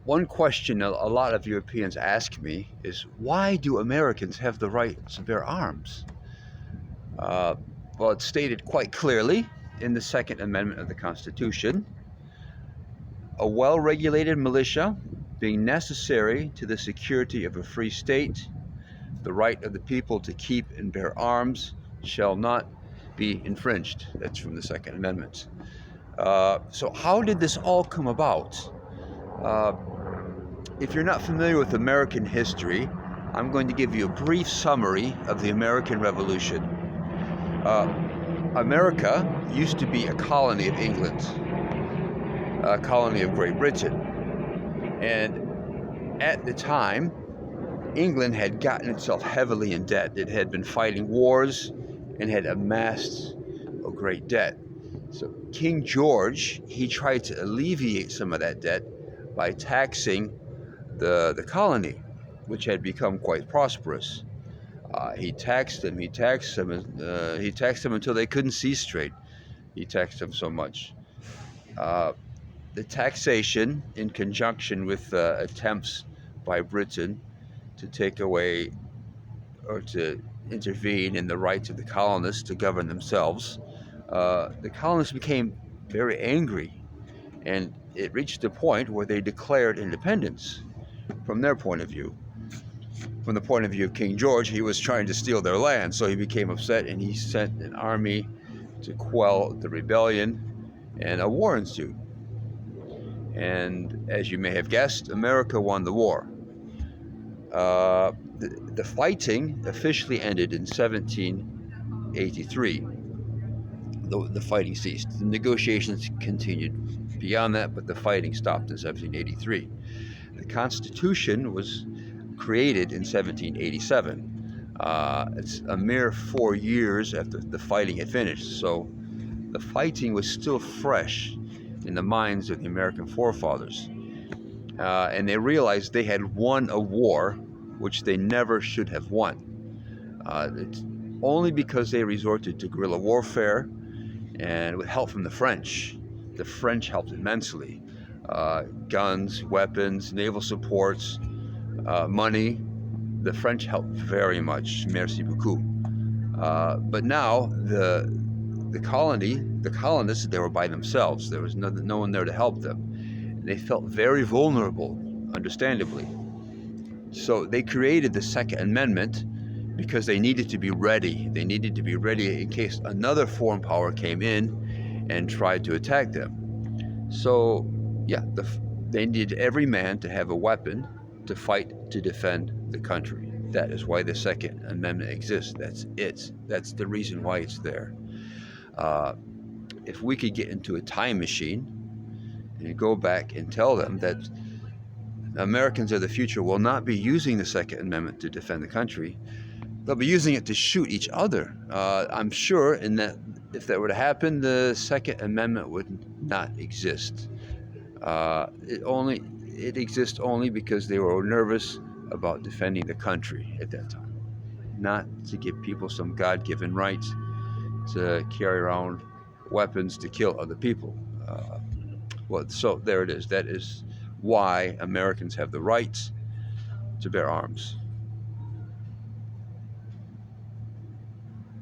One question a lot of Europeans ask me is, why do Americans have the right to bear arms? Uh, well, it's stated quite clearly in the Second Amendment of the Constitution: a well regulated militia being necessary to the security of a free state, the right of the people to keep and bear arms shall not be infringed. That's from the Second Amendment. So, how did this all come about? Uh, if you're not familiar with American history, I'm going to give you a brief summary of the American Revolution. Uh, America used to be a colony of England, a colony of Great Britain. And at the time, England had gotten itself heavily in debt. It had been fighting wars and had amassed a great debt. So King George, he tried to alleviate some of that debt by taxing the colony, which had become quite prosperous. He taxed them until they couldn't see straight. He taxed them so much. The taxation, in conjunction with attempts by Britain to take away or to intervene in the rights of the colonists to govern themselves, the colonists became very angry, and it reached a point where they declared independence from their point of view. From the point of view of King George, he was trying to steal their land, so he became upset and he sent an army to quell the rebellion, and a war ensued. And as you may have guessed, America won the war. The fighting officially ended in 1783. The fighting ceased. The negotiations continued beyond that, but the fighting stopped in 1783. The Constitution was created in 1787. It's a mere 4 years after the fighting had finished, so the fighting was still fresh in the minds of the American forefathers. And they realized they had won a war which they never should have won. It's only because they resorted to guerrilla warfare and with help from the French. The French helped immensely. Guns, weapons, naval supports, money. The French helped very much. Merci beaucoup. But now the colonists, they were by themselves. There was no one there to help them. They felt very vulnerable, understandably. So they created the Second Amendment because they needed to be ready. They needed to be ready in case another foreign power came in and tried to attack them. So, yeah, they needed every man to have a weapon to fight to defend the country. That is why the Second Amendment exists. That's it. That's the reason why it's there. If we could get into a time machine and go back and tell them that Americans of the future will not be using the Second Amendment to defend the country, they'll be using it to shoot each other. I'm sure if that were to happen, the Second Amendment would not exist. It exists only because they were nervous about defending the country at that time, not to give people some God-given right to carry around weapons to kill other people. So there it is. That is why Americans have the right to bear arms.